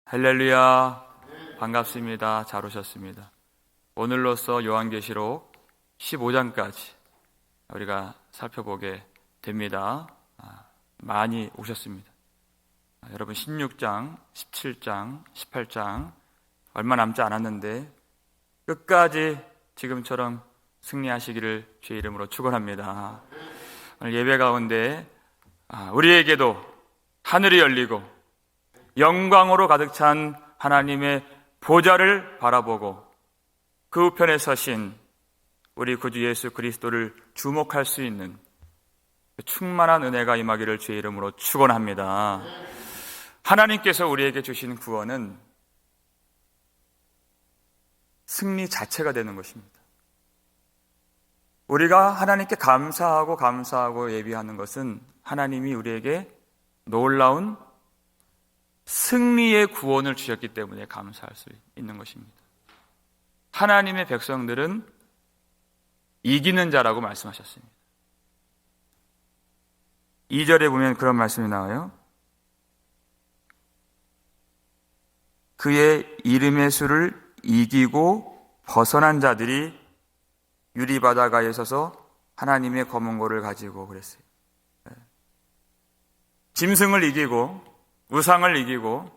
할렐루야, 반갑습니다. 잘 오셨습니다. 오늘로써 요한계시록 15장까지 우리가 살펴보게 됩니다. 많이 오셨습니다. 여러분 16장, 17장, 18장 얼마 남지 않았는데 끝까지 지금처럼 승리하시기를 주의 이름으로 축원합니다. 오늘 예배 가운데 우리에게도 하늘이 열리고 영광으로 가득 찬 하나님의 보좌를 바라보고 그 우편에 서신 우리 구주 예수 그리스도를 주목할 수 있는 충만한 은혜가 임하기를 주의 이름으로 축원합니다. 하나님께서 우리에게 주신 구원은 승리 자체가 되는 것입니다. 우리가 하나님께 감사하고 예비하는 것은 하나님이 우리에게 놀라운 승리의 구원을 주셨기 때문에 감사할 수 있는 것입니다. 하나님의 백성들은 이기는 자라고 말씀하셨습니다. 2절에 보면 그런 말씀이 나와요. 그의 이름의 수를 이기고 벗어난 자들이 유리바다가에 서서 하나님의 검은고를 가지고 그랬어요. 짐승을 이기고 우상을 이기고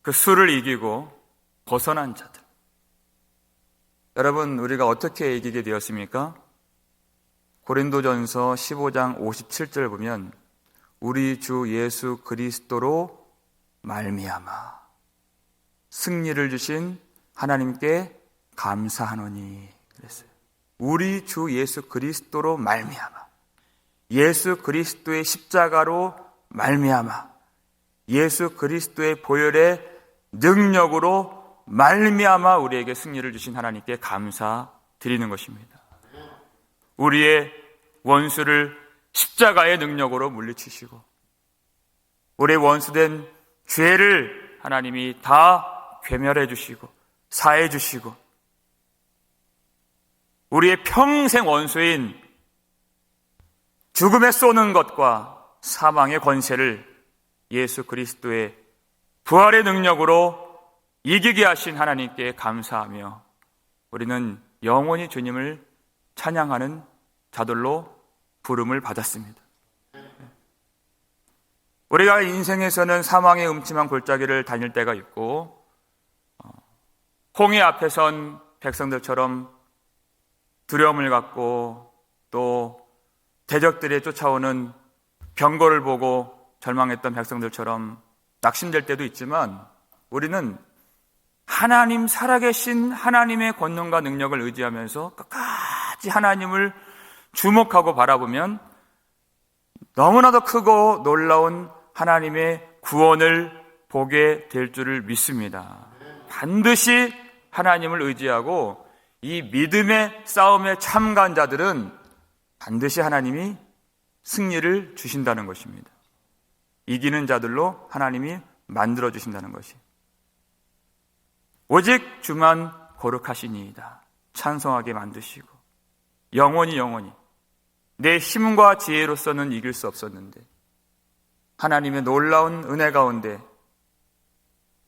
그 수를 이기고 벗어난 자들. 여러분, 우리가 어떻게 이기게 되었습니까? 고린도전서 15장 57절 보면 우리 주 예수 그리스도로 말미암아 승리를 주신 하나님께 감사하노니 그랬어요. 우리 주 예수 그리스도로 말미암아, 예수 그리스도의 십자가로 말미암아, 예수 그리스도의 보혈의 능력으로 말미암아 우리에게 승리를 주신 하나님께 감사드리는 것입니다. 우리의 원수를 십자가의 능력으로 물리치시고 우리의 원수된 죄를 하나님이 다 괴멸해 주시고 사해 주시고 우리의 평생 원수인 죽음에 쏘는 것과 사망의 권세를 예수 그리스도의 부활의 능력으로 이기게 하신 하나님께 감사하며 우리는 영원히 주님을 찬양하는 자들로 부름을 받았습니다. 우리가 인생에서는 사망의 음침한 골짜기를 다닐 때가 있고 홍해 앞에 선 백성들처럼 두려움을 갖고 또 대적들이 쫓아오는 병거를 보고 절망했던 백성들처럼 낙심될 때도 있지만 우리는 하나님, 살아계신 하나님의 권능과 능력을 의지하면서 끝까지 하나님을 주목하고 바라보면 너무나도 크고 놀라운 하나님의 구원을 보게 될 줄을 믿습니다. 반드시 하나님을 의지하고 이 믿음의 싸움에 참가한 자들은 반드시 하나님이 승리를 주신다는 것입니다. 이기는 자들로 하나님이 만들어주신다는 것이. 오직 주만 거룩하시니이다. 찬송하게 만드시고 영원히 내 힘과 지혜로서는 이길 수 없었는데 하나님의 놀라운 은혜 가운데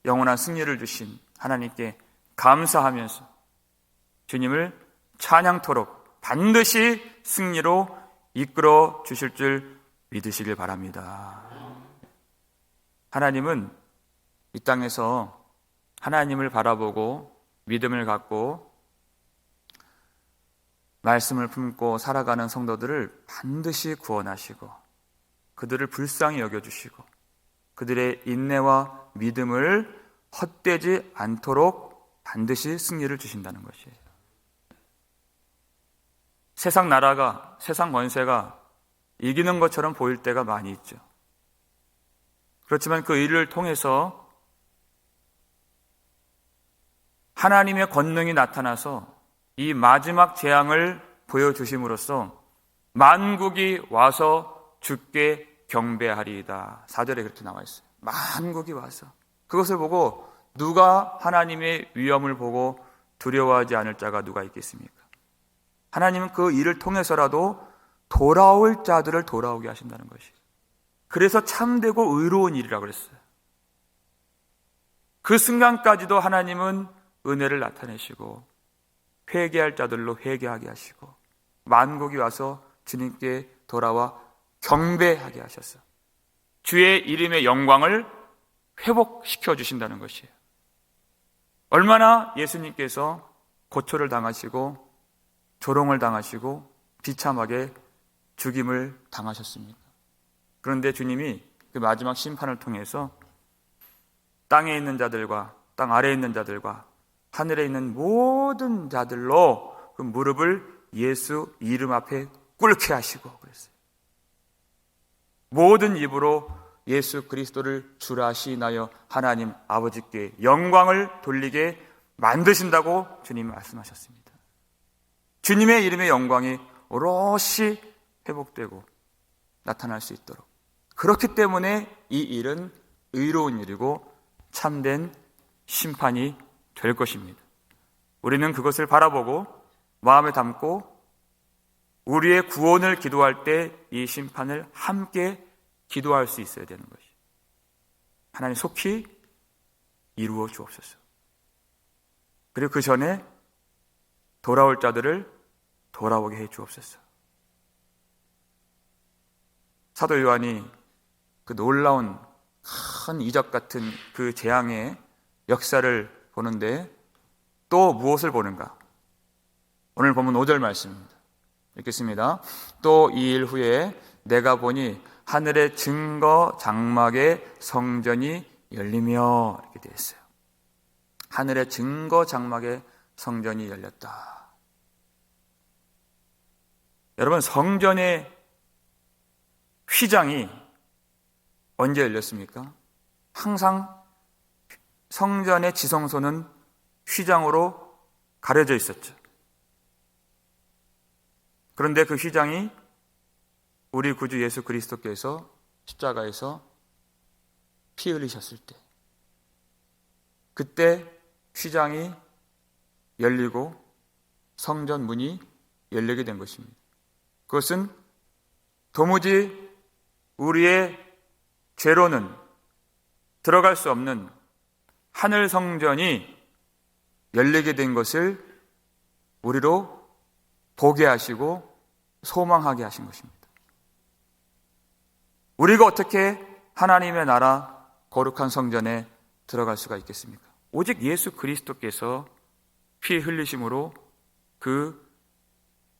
영원한 승리를 주신 하나님께 감사하면서 주님을 찬양토록 반드시 승리로 이끌어 주실 줄 믿으시길 바랍니다. 하나님은 이 땅에서 하나님을 바라보고 믿음을 갖고 말씀을 품고 살아가는 성도들을 반드시 구원하시고 그들을 불쌍히 여겨주시고 그들의 인내와 믿음을 헛되지 않도록 반드시 승리를 주신다는 것이에요. 세상 나라가, 세상 권세가 이기는 것처럼 보일 때가 많이 있죠. 그렇지만 그 일을 통해서 하나님의 권능이 나타나서 이 마지막 재앙을 보여주심으로써 만국이 와서 주께 경배하리이다. 4절에 그렇게 나와 있어요. 만국이 와서. 그것을 보고 누가 하나님의 위엄을 보고 두려워하지 않을 자가 누가 있겠습니까? 하나님은 그 일을 통해서라도 돌아올 자들을 돌아오게 하신다는 것이에요. 그래서 참되고 의로운 일이라고 그랬어요. 그 순간까지도 하나님은 은혜를 나타내시고 회개할 자들로 회개하게 하시고 만국이 와서 주님께 돌아와 경배하게 하셔서 주의 이름의 영광을 회복시켜 주신다는 것이에요. 얼마나 예수님께서 고초를 당하시고 조롱을 당하시고 비참하게 죽임을 당하셨습니까? 그런데 주님이 그 마지막 심판을 통해서 땅에 있는 자들과 땅 아래에 있는 자들과 하늘에 있는 모든 자들로 그 무릎을 예수 이름 앞에 꿇게 하시고 그랬어요. 모든 입으로 예수 그리스도를 주라 시인하여 하나님 아버지께 영광을 돌리게 만드신다고 주님 말씀하셨습니다. 주님의 이름의 영광이 오롯이 회복되고 나타날 수 있도록, 그렇기 때문에 이 일은 의로운 일이고 참된 심판이 될 것입니다. 우리는 그것을 바라보고 마음에 담고 우리의 구원을 기도할 때 이 심판을 함께 기도할 수 있어야 되는 것이, 하나님 속히 이루어 주옵소서. 그리고 그 전에 돌아올 자들을 돌아오게 해 주옵소서. 사도 요한이 그 놀라운 큰 이적 같은 그 재앙의 역사를 보는데 또 무엇을 보는가? 오늘 본문 5절 말씀입니다. 읽겠습니다. 또 이 일 후에 내가 보니 하늘의 증거 장막의 성전이 열리며, 이렇게 되어 있어요. 하늘의 증거 장막의 성전이 열렸다. 여러분, 성전의 휘장이 언제 열렸습니까? 항상 성전의 지성소는 휘장으로 가려져 있었죠. 그런데 그 휘장이 우리 구주 예수 그리스도께서 십자가에서 피 흘리셨을 때, 그때 휘장이 열리고 성전 문이 열리게 된 것입니다. 그것은 도무지 우리의 죄로는 들어갈 수 없는 하늘 성전이 열리게 된 것을 우리로 보게 하시고 소망하게 하신 것입니다. 우리가 어떻게 하나님의 나라 거룩한 성전에 들어갈 수가 있겠습니까? 오직 예수 그리스도께서 피 흘리심으로 그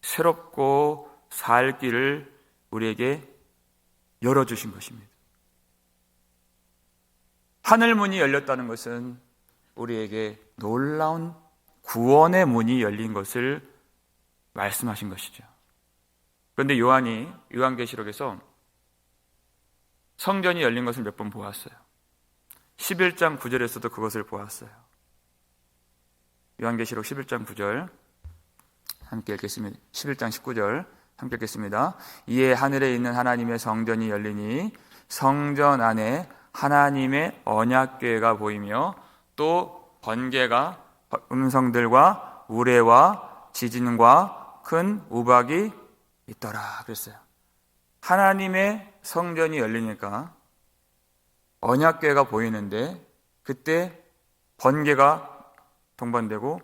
새롭고 살 길을 우리에게 열어주신 것입니다. 하늘 문이 열렸다는 것은 우리에게 놀라운 구원의 문이 열린 것을 말씀하신 것이죠. 그런데 요한이 요한계시록에서 성전이 열린 것을 몇 번 보았어요. 11장 9절에서도 그것을 보았어요. 요한계시록 11장 9절 함께 읽겠습니다. 11장 19절 함께 읽겠습니다. 이에 하늘에 있는 하나님의 성전이 열리니 성전 안에 하나님의 언약궤가 보이며 또 번개가 음성들과 우레와 지진과 큰 우박이 있더라 그랬어요. 하나님의 성전이 열리니까 언약궤가 보이는데 그때 번개가 동반되고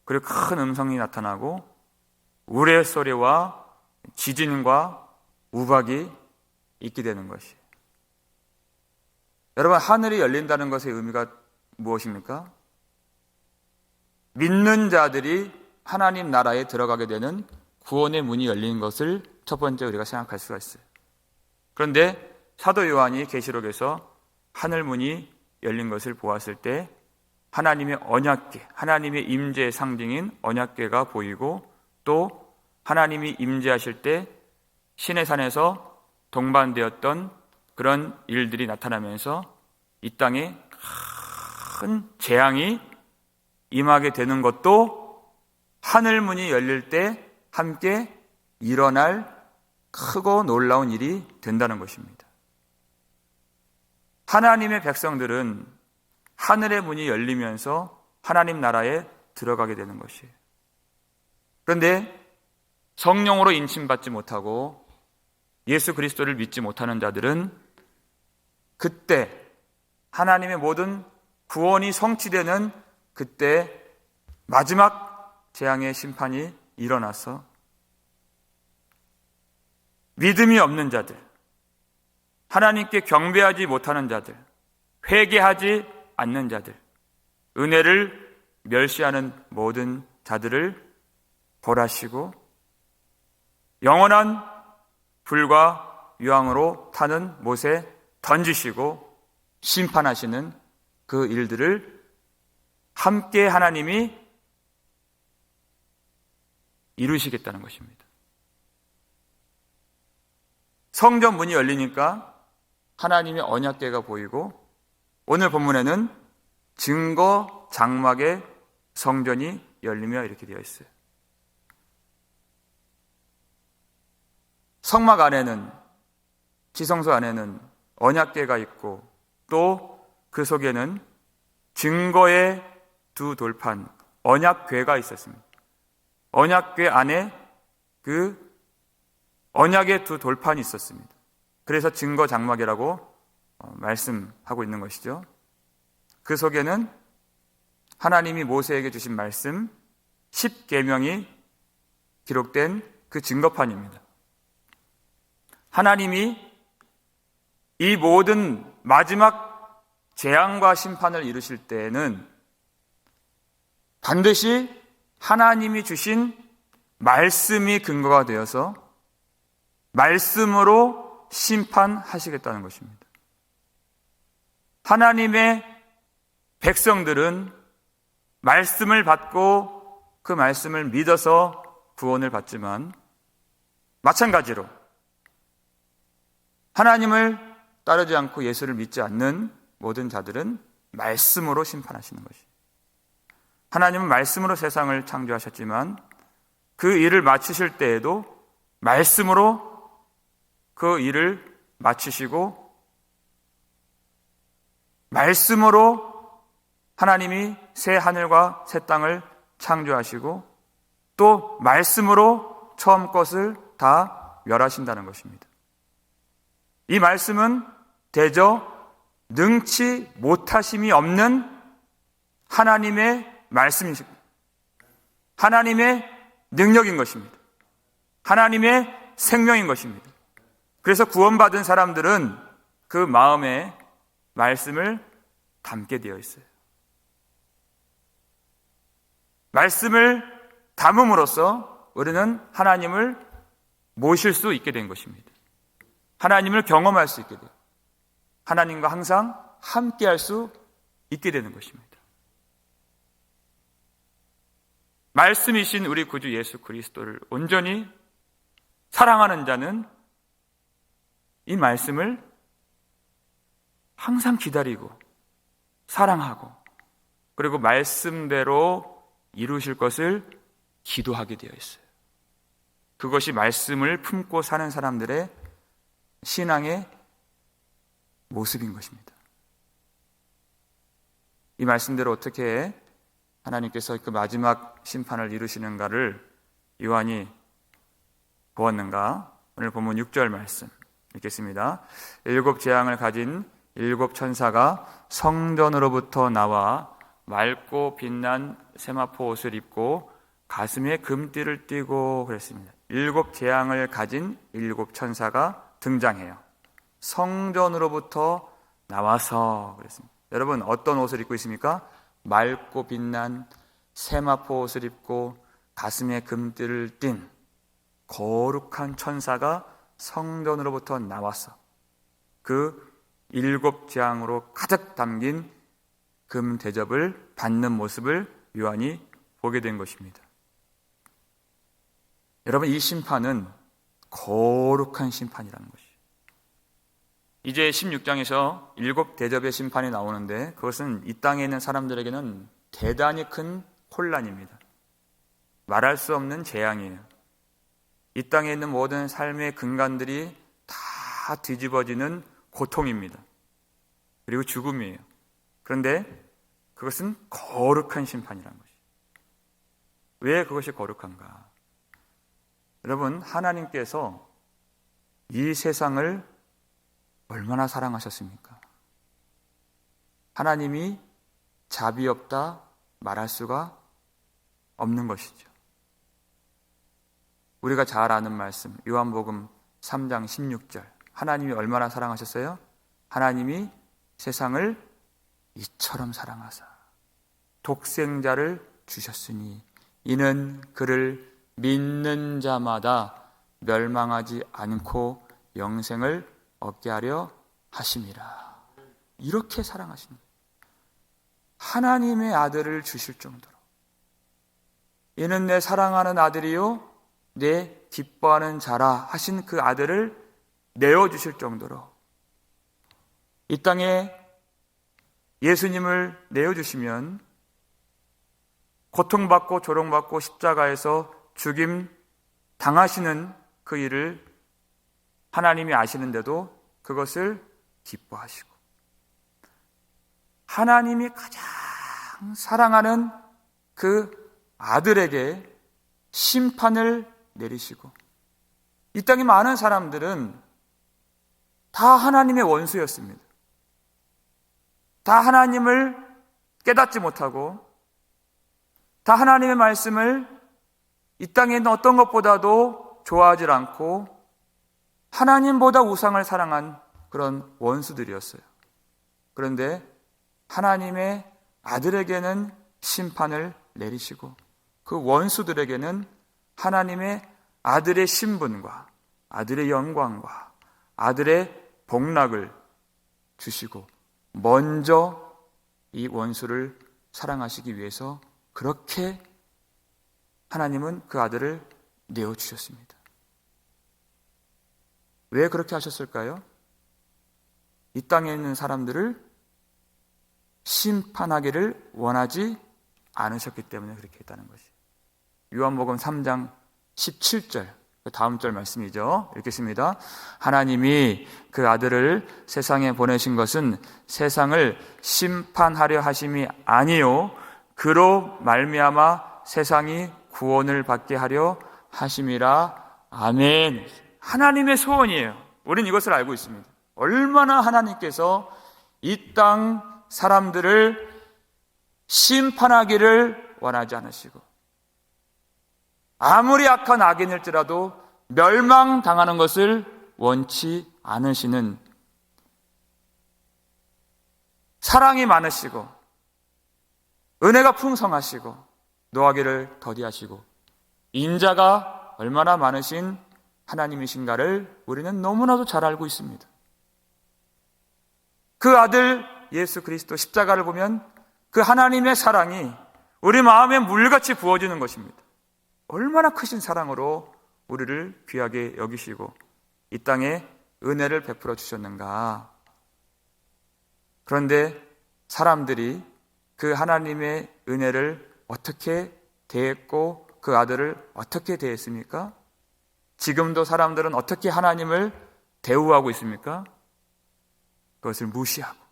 그리고 큰 음성이 나타나고 우레 소리와 지진과 우박이 있게 되는 것이에요. 여러분, 하늘이 열린다는 것의 의미가 무엇입니까? 믿는 자들이 하나님 나라에 들어가게 되는 구원의 문이 열린 것을 첫 번째 우리가 생각할 수가 있어요. 그런데 사도 요한이 계시록에서 하늘 문이 열린 것을 보았을 때 하나님의 언약궤, 하나님의 임재의 상징인 언약궤가 보이고 또 하나님이 임재하실 때 신의 산에서 동반되었던 그런 일들이 나타나면서 이 땅에 큰 재앙이 임하게 되는 것도 하늘 문이 열릴 때 함께 일어날 크고 놀라운 일이 된다는 것입니다. 하나님의 백성들은 하늘의 문이 열리면서 하나님 나라에 들어가게 되는 것이에요. 그런데 성령으로 인침받지 못하고 예수 그리스도를 믿지 못하는 자들은 그때 하나님의 모든 구원이 성취되는 그때 마지막 재앙의 심판이 일어나서 믿음이 없는 자들, 하나님께 경배하지 못하는 자들, 회개하지 않는 자들, 은혜를 멸시하는 모든 자들을 벌하시고 영원한 불과 유황으로 타는 못에 던지시고 심판하시는 그 일들을 함께 하나님이 이루시겠다는 것입니다. 성전 문이 열리니까 하나님의 언약궤가 보이고 오늘 본문에는 증거 장막의 성전이 열리며 이렇게 되어 있어요. 성막 안에는, 지성소 안에는 언약궤가 있고 또 그 속에는 증거의 두 돌판, 언약궤가 있었습니다. 언약궤 안에 그 언약의 두 돌판이 있었습니다. 그래서 증거 장막이라고 말씀하고 있는 것이죠. 그 속에는 하나님이 모세에게 주신 말씀 10계명이 기록된 그 증거판입니다. 하나님이 이 모든 마지막 재앙과 심판을 이루실 때에는 반드시 하나님이 주신 말씀이 근거가 되어서 말씀으로 심판하시겠다는 것입니다. 하나님의 백성들은 말씀을 받고 그 말씀을 믿어서 구원을 받지만 마찬가지로 하나님을 따르지 않고 예수를 믿지 않는 모든 자들은 말씀으로 심판하시는 것입니다. 하나님은 말씀으로 세상을 창조하셨지만 그 일을 마치실 때에도 말씀으로 그 일을 마치시고 말씀으로 하나님이 새 하늘과 새 땅을 창조하시고 또 말씀으로 처음 것을 다 멸하신다는 것입니다. 이 말씀은 대저 능치 못하심이 없는 하나님의 말씀이십니다. 하나님의 능력인 것입니다. 하나님의 생명인 것입니다. 그래서 구원받은 사람들은 그 마음에 말씀을 담게 되어 있어요. 말씀을 담음으로써 우리는 하나님을 모실 수 있게 된 것입니다. 하나님을 경험할 수 있게 돼요. 하나님과 항상 함께할 수 있게 되는 것입니다. 말씀이신 우리 구주 예수 그리스도를 온전히 사랑하는 자는 이 말씀을 항상 기다리고 사랑하고 그리고 말씀대로 이루실 것을 기도하게 되어 있어요. 그것이 말씀을 품고 사는 사람들의 신앙의 모습인 것입니다. 이 말씀대로 어떻게 하나님께서 그 마지막 심판을 이루시는가를 요한이 보았는가? 오늘 본문 6절 말씀 읽겠습니다. 7 재앙을 가진 7 천사가 성전으로부터 나와 맑고 빛난 세마포 옷을 입고 가슴에 금띠를 띠고 그랬습니다. 7 재앙을 가진 7 천사가 등장해요. 성전으로부터 나와서 그랬습니다. 여러분 어떤 옷을 입고 있습니까? 맑고 빛난 세마포 옷을 입고 가슴에 금띠를 띤 거룩한 천사가 성전으로부터 나와서 그 7 재앙으로 가득 담긴 금 대접을 받는 모습을 요한이 보게 된 것입니다. 여러분 이 심판은 거룩한 심판이라는 것이죠. 이제 16장에서 7 대접의 심판이 나오는데 그것은 이 땅에 있는 사람들에게는 대단히 큰 혼란입니다. 말할 수 없는 재앙이에요. 이 땅에 있는 모든 삶의 근간들이 다 뒤집어지는 고통입니다. 그리고 죽음이에요. 그런데 그것은 거룩한 심판이라는 것이죠. 왜 그것이 거룩한가? 여러분 하나님께서 이 세상을 얼마나 사랑하셨습니까? 하나님이 자비 없다 말할 수가 없는 것이죠. 우리가 잘 아는 말씀, 요한복음 3장 16절. 하나님이 얼마나 사랑하셨어요? 하나님이 세상을 이처럼 사랑하사 독생자를 주셨으니 이는 그를 믿는 자마다 멸망하지 않고 영생을 얻게 하려 하심이라. 이렇게 사랑하십니다. 하나님의 아들을 주실 정도로. 이는 내 사랑하는 아들이요 내 기뻐하는 자라 하신 그 아들을 내어주실 정도로 이 땅에 예수님을 내어주시면 고통받고 조롱받고 십자가에서 죽임 당하시는 그 일을 하나님이 아시는데도 그것을 기뻐하시고 하나님이 가장 사랑하는 그 아들에게 심판을 내리시고 이 땅의 많은 사람들은 다 하나님의 원수였습니다. 다 하나님을 깨닫지 못하고 다 하나님의 말씀을 이 땅에 있는 어떤 것보다도 좋아하지 않고 하나님보다 우상을 사랑한 그런 원수들이었어요. 그런데 하나님의 아들에게는 심판을 내리시고 그 원수들에게는 하나님의 아들의 신분과 아들의 영광과 아들의 복락을 주시고 먼저 이 원수를 사랑하시기 위해서 그렇게 하나님은 그 아들을 내어주셨습니다. 왜 그렇게 하셨을까요? 이 땅에 있는 사람들을 심판하기를 원하지 않으셨기 때문에 그렇게 했다는 것이. 요한복음 3장 17절, 그 다음 절 말씀이죠. 읽겠습니다. 하나님이 그 아들을 세상에 보내신 것은 세상을 심판하려 하심이 아니요 그로 말미암아 세상이 구원을 받게 하려 하심이라. 아멘. 하나님의 소원이에요. 우리는 이것을 알고 있습니다. 얼마나 하나님께서 이 땅 사람들을 심판하기를 원하지 않으시고 아무리 악한 악인일지라도 멸망당하는 것을 원치 않으시는 사랑이 많으시고 은혜가 풍성하시고 노하기를 더디하시고 인자가 얼마나 많으신 하나님이신가를 우리는 너무나도 잘 알고 있습니다. 그 아들 예수 그리스도 십자가를 보면 그 하나님의 사랑이 우리 마음에 물같이 부어지는 것입니다. 얼마나 크신 사랑으로 우리를 귀하게 여기시고 이 땅에 은혜를 베풀어 주셨는가. 그런데 사람들이 그 하나님의 은혜를 어떻게 대했고 그 아들을 어떻게 대했습니까? 지금도 사람들은 어떻게 하나님을 대우하고 있습니까? 그것을 무시하고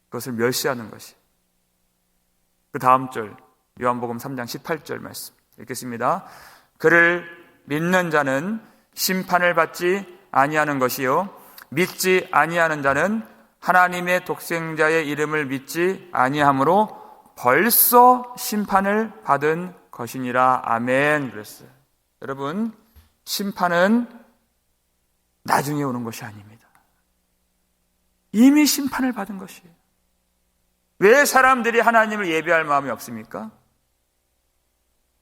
그것을 멸시하는 것이. 그 다음 절 요한복음 3장 18절 말씀 읽겠습니다. 그를 믿는 자는 심판을 받지 아니하는 것이요 믿지 아니하는 자는 하나님의 독생자의 이름을 믿지 아니함으로 벌써 심판을 받은 것이니라. 아멘. 그랬어요. 여러분, 심판은 나중에 오는 것이 아닙니다. 이미 심판을 받은 것이에요. 왜 사람들이 하나님을 예배할 마음이 없습니까?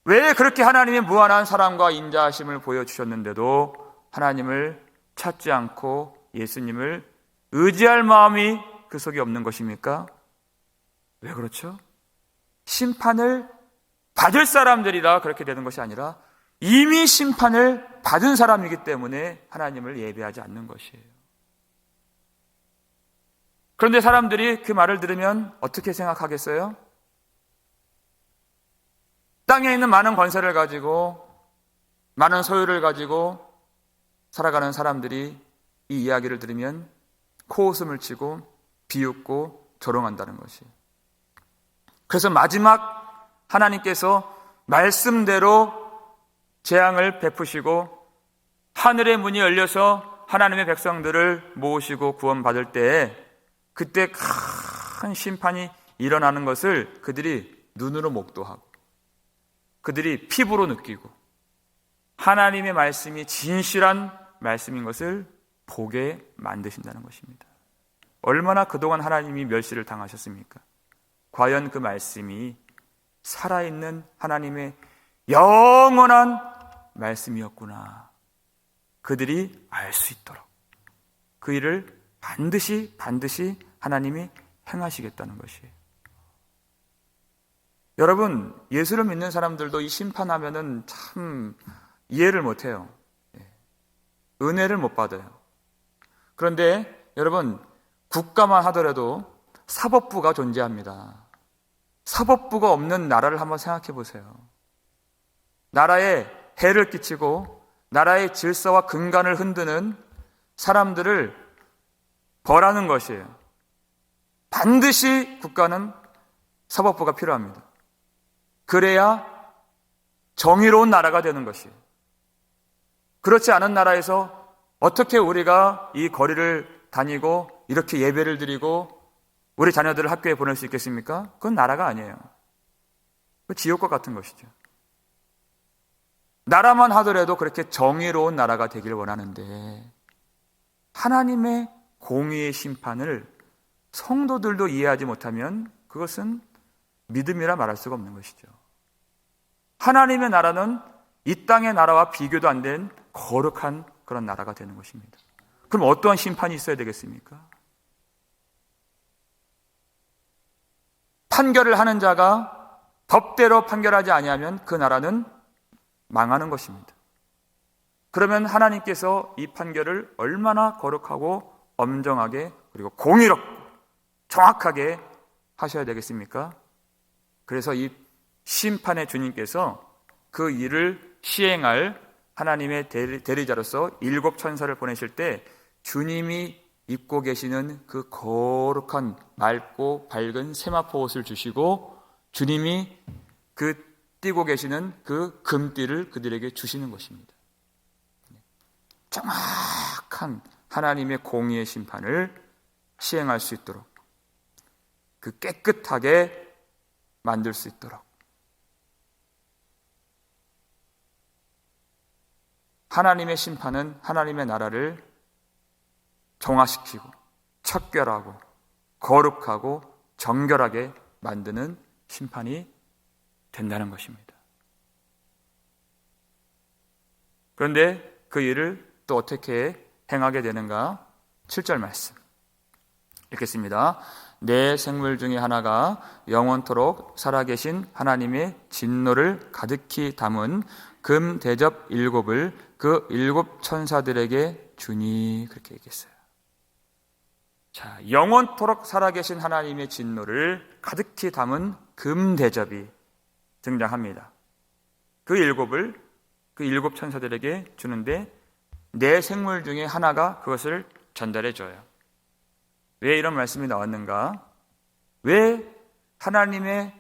왜 그렇게 하나님의 무한한 사랑과 인자하심을 보여주셨는데도 하나님을 찾지 않고 예수님을 의지할 마음이 그 속에 없는 것입니까? 왜 그렇죠? 심판을 받을 사람들이라 그렇게 되는 것이 아니라 이미 심판을 받은 사람이기 때문에 하나님을 예배하지 않는 것이에요. 그런데 사람들이 그 말을 들으면 어떻게 생각하겠어요? 땅에 있는 많은 권세를 가지고 많은 소유를 가지고 살아가는 사람들이 이 이야기를 들으면 코웃음을 치고 비웃고 조롱한다는 것이에요. 그래서 마지막 하나님께서 말씀대로 재앙을 베푸시고 하늘의 문이 열려서 하나님의 백성들을 모으시고 구원받을 때에 그때 큰 심판이 일어나는 것을 그들이 눈으로 목도하고 그들이 피부로 느끼고 하나님의 말씀이 진실한 말씀인 것을 보게 만드신다는 것입니다. 얼마나 그동안 하나님이 멸시를 당하셨습니까? 과연 그 말씀이 살아있는 하나님의 영원한 말씀이었구나. 그들이 알 수 있도록 그 일을 반드시 하나님이 행하시겠다는 것이에요. 여러분, 예수를 믿는 사람들도 이 심판하면은 참 이해를 못해요. 은혜를 못 받아요. 그런데 여러분, 국가만 하더라도 사법부가 존재합니다. 사법부가 없는 나라를 한번 생각해 보세요. 나라에 해를 끼치고 나라의 질서와 근간을 흔드는 사람들을 벌하는 것이에요. 반드시 국가는 사법부가 필요합니다. 그래야 정의로운 나라가 되는 것이에요. 그렇지 않은 나라에서 어떻게 우리가 이 거리를 다니고 이렇게 예배를 드리고 우리 자녀들을 학교에 보낼 수 있겠습니까? 그건 나라가 아니에요. 그 지옥과 같은 것이죠. 나라만 하더라도 그렇게 정의로운 나라가 되기를 원하는데 하나님의 공의의 심판을 성도들도 이해하지 못하면 그것은 믿음이라 말할 수가 없는 것이죠. 하나님의 나라는 이 땅의 나라와 비교도 안 된 거룩한 그런 나라가 되는 것입니다. 그럼 어떠한 심판이 있어야 되겠습니까? 판결을 하는 자가 법대로 판결하지 아니하면 그 나라는 망하는 것입니다. 그러면 하나님께서 이 판결을 얼마나 거룩하고 엄정하게 그리고 공의롭고 정확하게 하셔야 되겠습니까? 그래서 이 심판의 주님께서 그 일을 시행할 하나님의 대리자로서 7 천사를 보내실 때 주님이 입고 계시는 그 거룩한 맑고 밝은 세마포 옷을 주시고 주님이 그 띠고 계시는 그 금띠를 그들에게 주시는 것입니다. 정확한 하나님의 공의의 심판을 시행할 수 있도록 그 깨끗하게 만들 수 있도록 하나님의 심판은 하나님의 나라를 정화시키고 척결하고 거룩하고 정결하게 만드는 심판이 된다는 것입니다. 그런데 그 일을 또 어떻게 행하게 되는가? 7절 말씀 읽겠습니다. 내 생물 중에 하나가 영원토록 살아계신 하나님의 진노를 가득히 담은 금 대접 7을 그 7 천사들에게 주니 그렇게 얘기했어요. 자, 영원토록 살아계신 하나님의 진노를 가득히 담은 금 대접이 등장합니다. 그 7을 그 7 천사들에게 주는데 내 생물 중에 하나가 그것을 전달해 줘요. 왜 이런 말씀이 나왔는가? 왜 하나님의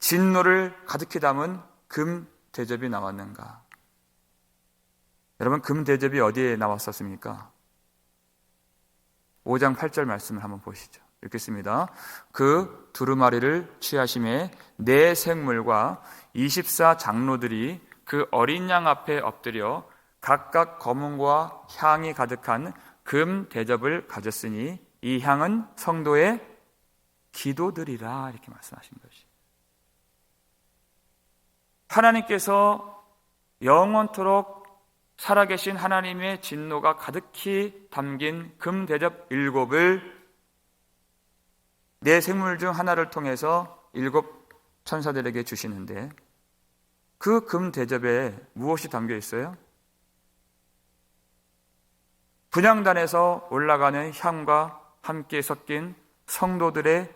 진노를 가득히 담은 금 대접이 나왔는가? 여러분, 금 대접이 어디에 나왔었습니까? 5장 8절 말씀을 한번 보시죠. 읽겠습니다. 그 두루마리를 취하심에 네 생물과 24 장로들이 그 어린 양 앞에 엎드려 각각 검은과 향이 가득한 금 대접을 가졌으니 이 향은 성도의 기도들이라 이렇게 말씀하신 것이. 하나님께서 영원토록 살아계신 하나님의 진노가 가득히 담긴 금 대접 7을 네 생물 중 하나를 통해서 7 천사들에게 주시는데 그 금 대접에 무엇이 담겨 있어요? 분향단에서 올라가는 향과 함께 섞인 성도들의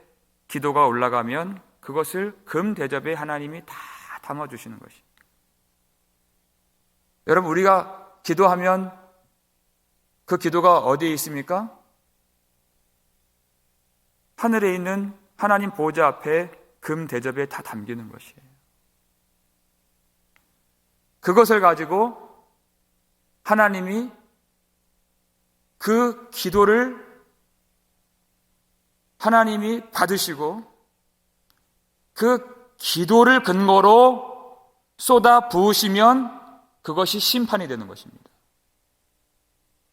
기도가 올라가면 그것을 금 대접에 하나님이 다 담아주시는 것이. 여러분, 우리가 기도하면 그 기도가 어디에 있습니까? 하늘에 있는 하나님 보좌 앞에 금 대접에 다 담기는 것이에요. 그것을 가지고 하나님이 그 기도를 하나님이 받으시고 그 기도를 근거로 쏟아 부으시면 그것이 심판이 되는 것입니다.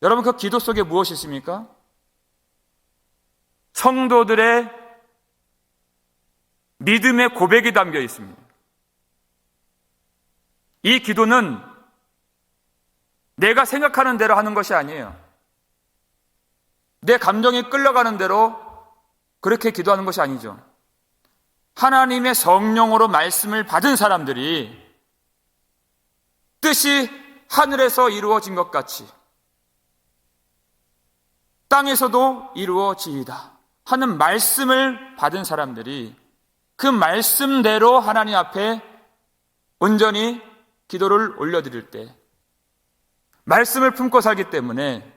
여러분, 그 기도 속에 무엇이 있습니까? 성도들의 믿음의 고백이 담겨 있습니다. 이 기도는 내가 생각하는 대로 하는 것이 아니에요. 내 감정이 끌려가는 대로 그렇게 기도하는 것이 아니죠. 하나님의 성령으로 말씀을 받은 사람들이 뜻이 하늘에서 이루어진 것 같이 땅에서도 이루어지이다 하는 말씀을 받은 사람들이 그 말씀대로 하나님 앞에 온전히 기도를 올려드릴 때 말씀을 품고 살기 때문에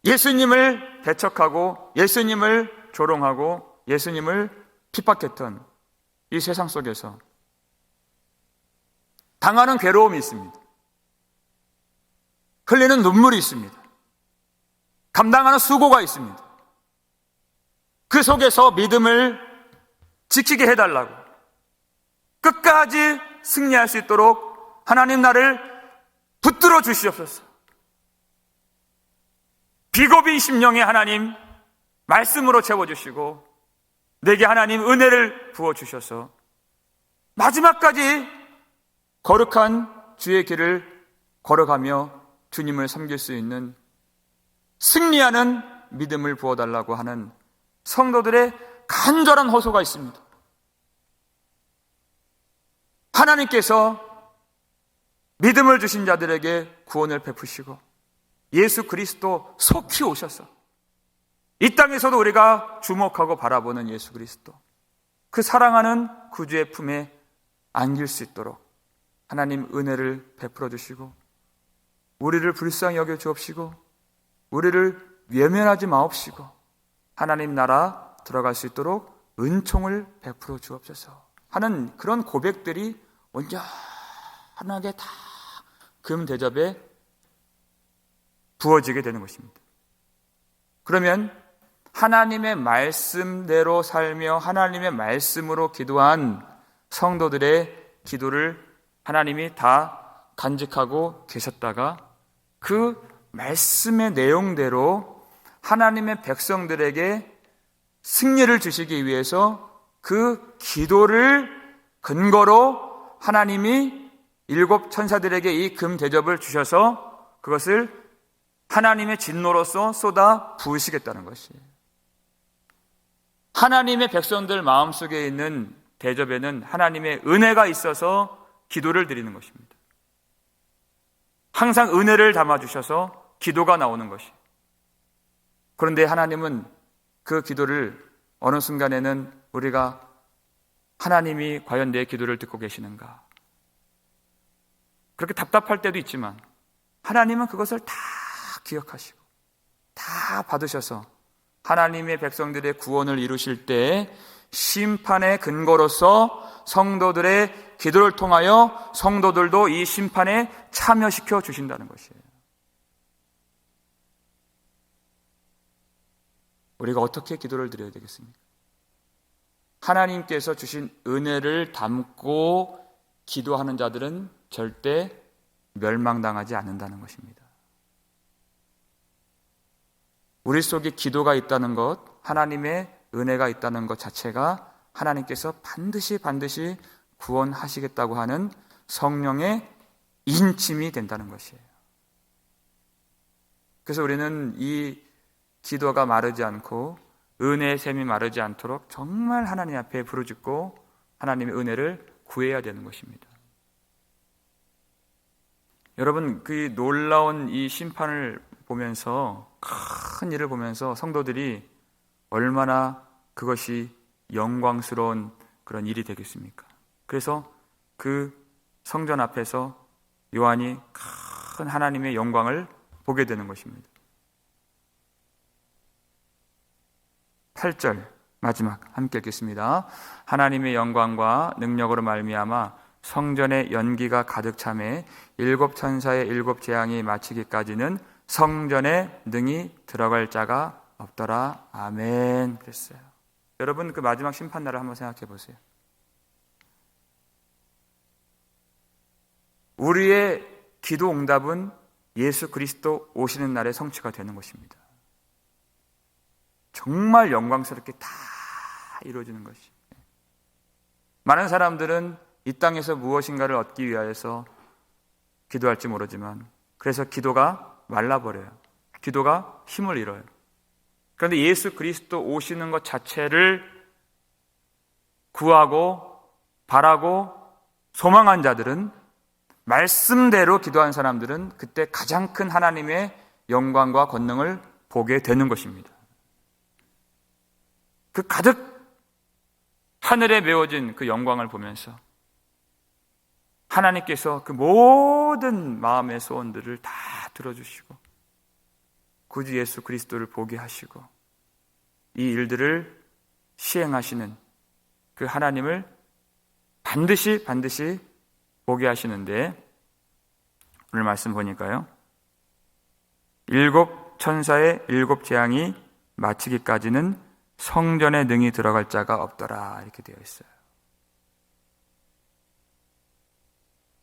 예수님을 배척하고 예수님을 조롱하고 예수님을 핍박했던 이 세상 속에서 당하는 괴로움이 있습니다. 흘리는 눈물이 있습니다. 감당하는 수고가 있습니다. 그 속에서 믿음을 지키게 해달라고, 끝까지 승리할 수 있도록 하나님 나를 붙들어 주시옵소서. 비고비 심령에 하나님 말씀으로 채워주시고 내게 하나님 은혜를 부어주셔서 마지막까지 거룩한 주의 길을 걸어가며 주님을 섬길 수 있는 승리하는 믿음을 부어달라고 하는 성도들의 간절한 호소가 있습니다. 하나님께서 믿음을 주신 자들에게 구원을 베푸시고 예수 그리스도 속히 오셔서 이 땅에서도 우리가 주목하고 바라보는 예수 그리스도, 그 사랑하는 구주의 품에 안길 수 있도록 하나님 은혜를 베풀어 주시고 우리를 불쌍히 여겨 주옵시고 우리를 외면하지 마옵시고 하나님 나라 들어갈 수 있도록 은총을 베풀어 주옵소서 하는 그런 고백들이 온전하게 다 금 대접에 부어지게 되는 것입니다. 그러면 하나님의 말씀대로 살며 하나님의 말씀으로 기도한 성도들의 기도를 하나님이 다 간직하고 계셨다가 그 말씀의 내용대로 하나님의 백성들에게 승리를 주시기 위해서 그 기도를 근거로 하나님이 일곱 천사들에게 이 금 대접을 주셔서 그것을 하나님의 진노로서 쏟아 부으시겠다는 것이에요. 하나님의 백성들 마음속에 있는 대접에는 하나님의 은혜가 있어서 기도를 드리는 것입니다. 항상 은혜를 담아주셔서 기도가 나오는 것이에요. 그런데 하나님은 그 기도를 어느 순간에는 우리가 하나님이 과연 내 기도를 듣고 계시는가, 그렇게 답답할 때도 있지만 하나님은 그것을 다 기억하시고 다 받으셔서 하나님의 백성들의 구원을 이루실 때 심판의 근거로서 성도들의 기도를 통하여 성도들도 이 심판에 참여시켜 주신다는 것이에요. 우리가 어떻게 기도를 드려야 되겠습니까? 하나님께서 주신 은혜를 담고 기도하는 자들은 절대 멸망당하지 않는다는 것입니다. 우리 속에 기도가 있다는 것, 하나님의 은혜가 있다는 것 자체가 하나님께서 반드시 구원하시겠다고 하는 성령의 인침이 된다는 것이에요. 그래서 우리는 이 기도가 마르지 않고 은혜의 샘이 마르지 않도록 정말 하나님 앞에 부르짖고 하나님의 은혜를 구해야 되는 것입니다. 여러분, 그 놀라운 이 심판을 보면서, 큰 일을 보면서 성도들이 얼마나 그것이 영광스러운 그런 일이 되겠습니까? 그래서 그 성전 앞에서 요한이 큰 하나님의 영광을 보게 되는 것입니다. 8절 마지막 함께 읽겠습니다. 하나님의 영광과 능력으로 말미암아 성전의 연기가 가득 차매 일곱 천사의 일곱 재앙이 마치기까지는 성전에 능히 들어갈 자가 없더라. 아멘. 그랬어요. 여러분, 그 마지막 심판날을 한번 생각해 보세요. 우리의 기도 응답은 예수 그리스도 오시는 날에 성취가 되는 것입니다. 정말 영광스럽게 다 이루어지는 것이. 많은 사람들은 이 땅에서 무엇인가를 얻기 위하여서 기도할지 모르지만 그래서 기도가 말라버려요. 기도가 힘을 잃어요. 그런데 예수 그리스도 오시는 것 자체를 구하고 바라고 소망한 자들은, 말씀대로 기도한 사람들은 그때 가장 큰 하나님의 영광과 권능을 보게 되는 것입니다. 그 가득 하늘에 메워진 그 영광을 보면서 하나님께서 그 모든 마음의 소원들을 다 들어주시고 구주 예수 그리스도를 보게 하시고 이 일들을 시행하시는 그 하나님을 반드시 보게 하시는데, 오늘 말씀 보니까요, 7 천사의 7 재앙이 마치기까지는 성전에 능히 들어갈 자가 없더라, 이렇게 되어 있어요.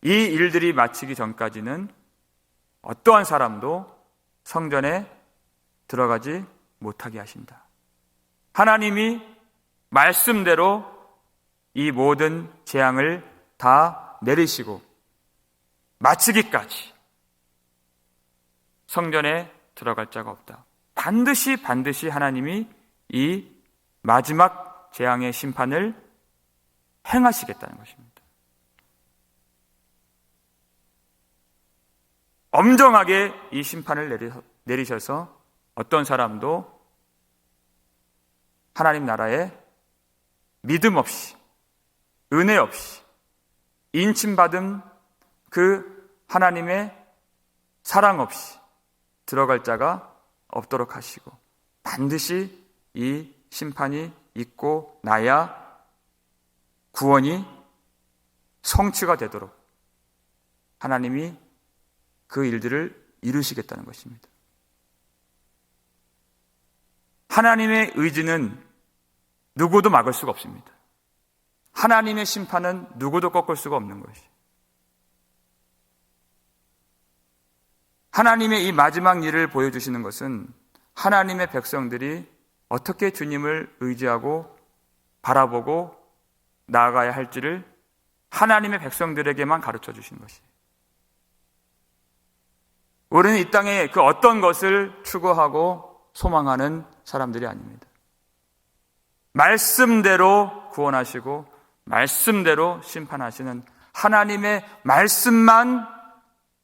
이 일들이 마치기 전까지는 어떠한 사람도 성전에 들어가지 못하게 하신다. 하나님이 말씀대로 이 모든 재앙을 다 내리시고 마치기까지 성전에 들어갈 자가 없다. 반드시 하나님이 이 마지막 재앙의 심판을 행하시겠다는 것입니다. 엄정하게 이 심판을 내리셔서 어떤 사람도 하나님 나라에 믿음 없이, 은혜 없이, 인침받은 그 하나님의 사랑 없이 들어갈 자가 없도록 하시고, 반드시 이 심판이 있고 나야 구원이 성취가 되도록 하나님이 그 일들을 이루시겠다는 것입니다. 하나님의 의지는 누구도 막을 수가 없습니다. 하나님의 심판은 누구도 꺾을 수가 없는 것이. 하나님의 이 마지막 일을 보여주시는 것은 하나님의 백성들이 어떻게 주님을 의지하고 바라보고 나아가야 할지를 하나님의 백성들에게만 가르쳐 주신 것이에요. 우리는 이 땅에 그 어떤 것을 추구하고 소망하는 사람들이 아닙니다. 말씀대로 구원하시고 말씀대로 심판하시는 하나님의 말씀만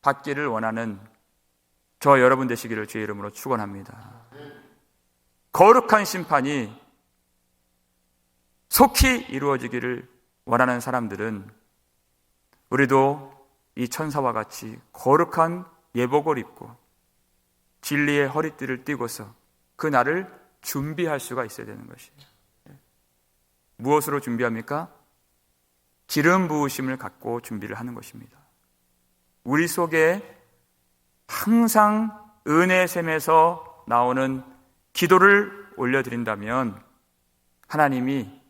받기를 원하는 저 여러분 되시기를 주의 이름으로 축원합니다. 거룩한 심판이 속히 이루어지기를 원하는 사람들은 우리도 이 천사와 같이 거룩한 예복을 입고 진리의 허리띠를 띠고서 그 날을 준비할 수가 있어야 되는 것이에요. 무엇으로 준비합니까? 기름 부으심을 갖고 준비를 하는 것입니다. 우리 속에 항상 은혜의 샘에서 나오는 기도를 올려드린다면 하나님이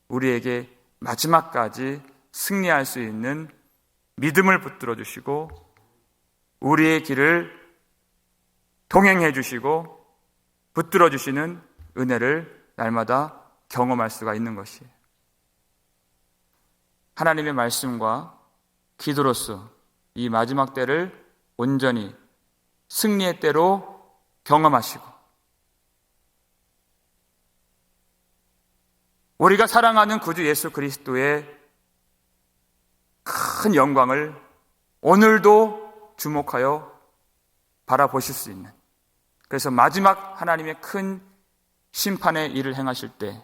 우리에게 마지막까지 승리할 수 있는 믿음을 붙들어 주시고 우리의 길을 동행해 주시고 붙들어 주시는 은혜를 날마다 경험할 수가 있는 것이에요. 하나님의 말씀과 기도로서 이 마지막 때를 온전히 승리의 때로 경험하시고 우리가 사랑하는 구주 예수 그리스도의 큰 영광을 오늘도 주목하여 바라보실 수 있는, 그래서 마지막 하나님의 큰 심판의 일을 행하실 때,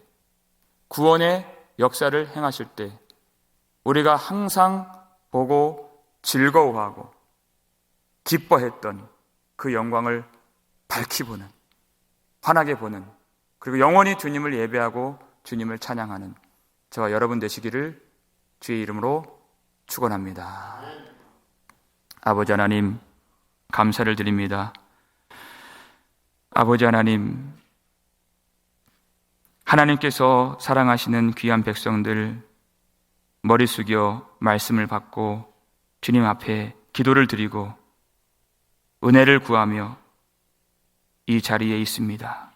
구원의 역사를 행하실 때 우리가 항상 보고 즐거워하고 기뻐했던 그 영광을 밝히 보는, 환하게 보는, 그리고 영원히 주님을 예배하고 주님을 찬양하는 저와 여러분 되시기를 주의 이름으로 축원합니다. 아버지 하나님, 감사를 드립니다. 아버지 하나님, 하나님께서 사랑하시는 귀한 백성들 머리 숙여 말씀을 받고 주님 앞에 기도를 드리고 은혜를 구하며 이 자리에 있습니다.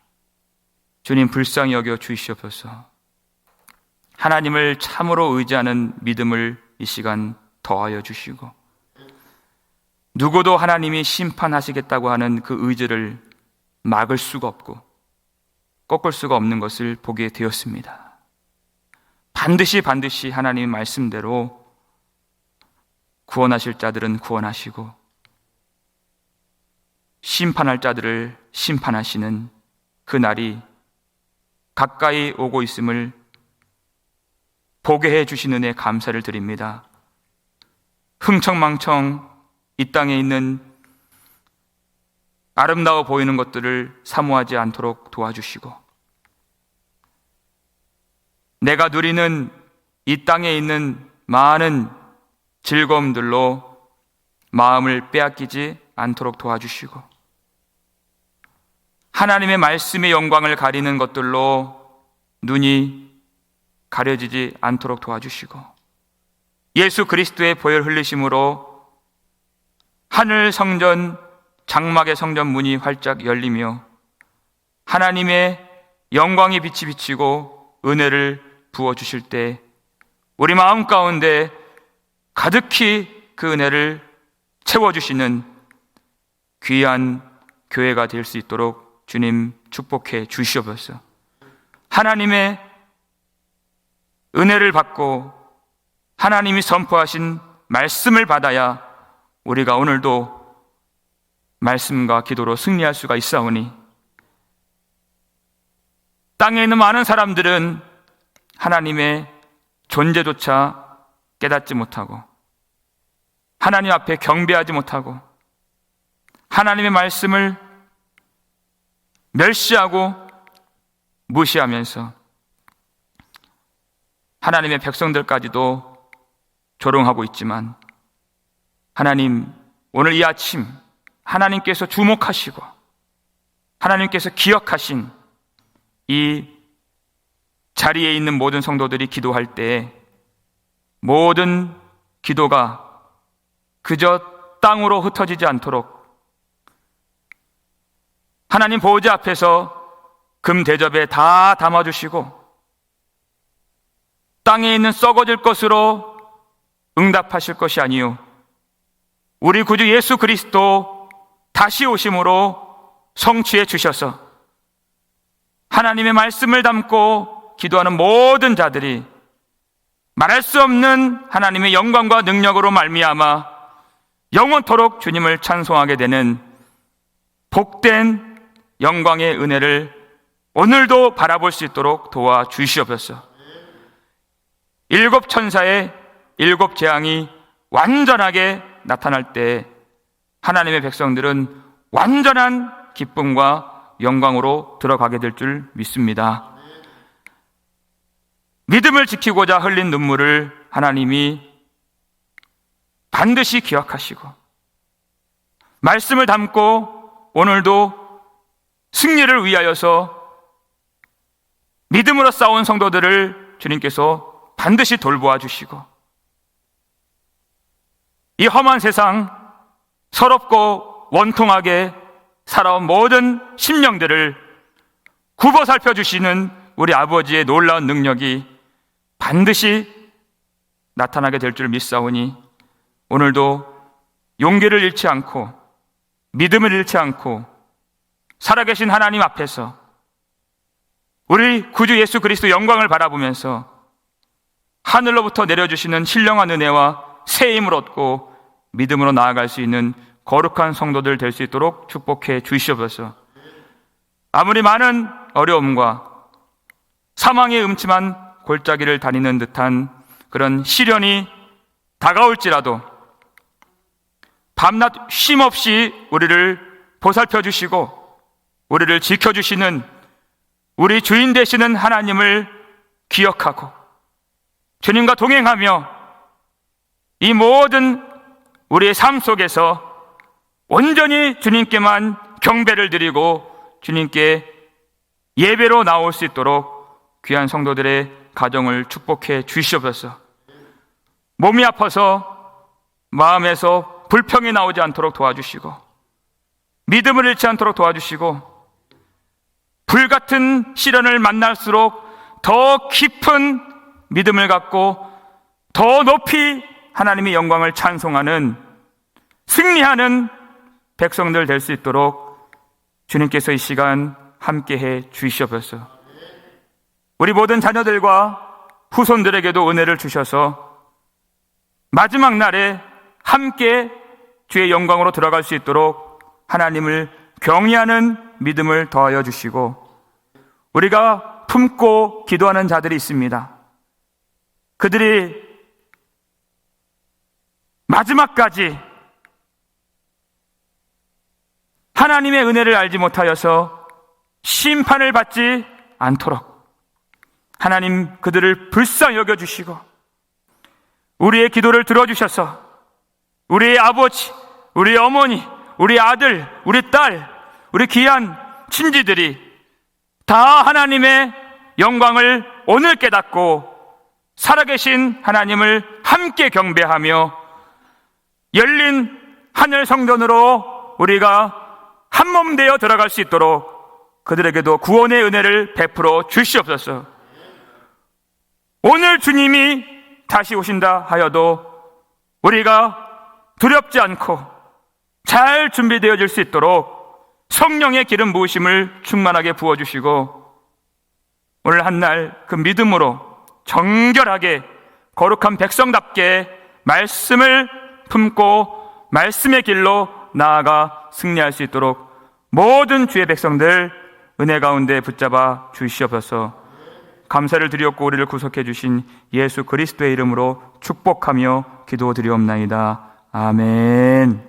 주님 불쌍히 여겨 주시옵소서. 하나님을 참으로 의지하는 믿음을 이 시간 더하여 주시고 누구도 하나님이 심판하시겠다고 하는 그 의지를 막을 수가 없고 꺾을 수가 없는 것을 보게 되었습니다. 반드시 하나님의 말씀대로 구원하실 자들은 구원하시고 심판할 자들을 심판하시는 그 날이 가까이 오고 있음을 보게 해 주신 은혜 감사를 드립니다. 흥청망청 이 땅에 있는 아름다워 보이는 것들을 사모하지 않도록 도와주시고 내가 누리는 이 땅에 있는 많은 즐거움들로 마음을 빼앗기지 않도록 도와주시고 하나님의 말씀의 영광을 가리는 것들로 눈이 가려지지 않도록 도와주시고 예수 그리스도의 보혈 흘리심으로 하늘 성전 장막의 성전 문이 활짝 열리며 하나님의 영광의 빛이 비치고 은혜를 부어주실 때 우리 마음 가운데 가득히 그 은혜를 채워주시는 귀한 교회가 될 수 있도록 주님 축복해 주시옵소서. 하나님의 은혜를 받고 하나님이 선포하신 말씀을 받아야 우리가 오늘도 말씀과 기도로 승리할 수가 있사오니 땅에 있는 많은 사람들은 하나님의 존재조차 깨닫지 못하고 하나님 앞에 경배하지 못하고 하나님의 말씀을 멸시하고 무시하면서 하나님의 백성들까지도 조롱하고 있지만 하나님, 오늘 이 아침 하나님께서 주목하시고 하나님께서 기억하신 이 자리에 있는 모든 성도들이 기도할 때 모든 기도가 그저 땅으로 흩어지지 않도록 하나님 보호자 앞에서 금 대접에 다 담아주시고 땅에 있는 썩어질 것으로 응답하실 것이 아니요 우리 구주 예수 그리스도 다시 오심으로 성취해 주셔서 하나님의 말씀을 담고 기도하는 모든 자들이 말할 수 없는 하나님의 영광과 능력으로 말미암아 영원토록 주님을 찬송하게 되는 복된 영광의 은혜를 오늘도 바라볼 수 있도록 도와주시옵소서. 7 천사의 7 재앙이 완전하게 나타날 때 하나님의 백성들은 완전한 기쁨과 영광으로 들어가게 될 줄 믿습니다. 믿음을 지키고자 흘린 눈물을 하나님이 반드시 기억하시고 말씀을 담고 오늘도 승리를 위하여서 믿음으로 싸운 성도들을 주님께서 반드시 돌보아 주시고 이 험한 세상 서럽고 원통하게 살아온 모든 심령들을 굽어 살펴주시는 우리 아버지의 놀라운 능력이 반드시 나타나게 될 줄 믿사오니 오늘도 용기를 잃지 않고 믿음을 잃지 않고 살아계신 하나님 앞에서 우리 구주 예수 그리스도 영광을 바라보면서 하늘로부터 내려주시는 신령한 은혜와 새 힘을 얻고 믿음으로 나아갈 수 있는 거룩한 성도들 될 수 있도록 축복해 주시옵소서. 아무리 많은 어려움과 사망의 음침한 골짜기를 다니는 듯한 그런 시련이 다가올지라도 밤낮 쉼없이 우리를 보살펴 주시고 우리를 지켜주시는 우리 주인 되시는 하나님을 기억하고 주님과 동행하며 이 모든 우리의 삶 속에서 온전히 주님께만 경배를 드리고 주님께 예배로 나올 수 있도록 귀한 성도들의 가정을 축복해 주시옵소서. 몸이 아파서 마음에서 불평이 나오지 않도록 도와주시고, 믿음을 잃지 않도록 도와주시고, 불같은 시련을 만날수록 더 깊은 믿음을 갖고 더 높이 하나님의 영광을 찬송하는, 승리하는 백성들 될 수 있도록 주님께서 이 시간 함께해 주시옵소서. 우리 모든 자녀들과 후손들에게도 은혜를 주셔서 마지막 날에 함께 주의 영광으로 들어갈 수 있도록 하나님을 경외하는 믿음을 더하여 주시고, 우리가 품고 기도하는 자들이 있습니다. 그들이 마지막까지 하나님의 은혜를 알지 못하여서 심판을 받지 않도록 하나님 그들을 불쌍히 여겨주시고, 우리의 기도를 들어주셔서 우리의 아버지, 우리의 어머니, 우리 아들, 우리 딸, 우리 귀한 친지들이 다 하나님의 영광을 오늘 깨닫고 살아계신 하나님을 함께 경배하며 열린 하늘 성전으로 우리가 한 몸 되어 들어갈 수 있도록 그들에게도 구원의 은혜를 베풀어 주시옵소서. 오늘 주님이 다시 오신다 하여도 우리가 두렵지 않고 잘 준비되어질 수 있도록 성령의 기름 부으심을 충만하게 부어주시고, 오늘 한날 그 믿음으로 정결하게 거룩한 백성답게 말씀을 품고 말씀의 길로 나아가 승리할 수 있도록 모든 주의 백성들 은혜 가운데 붙잡아 주시옵소서. 감사를 드리옵고 우리를 구속해 주신 예수 그리스도의 이름으로 축복하며 기도드리옵나이다. 아멘.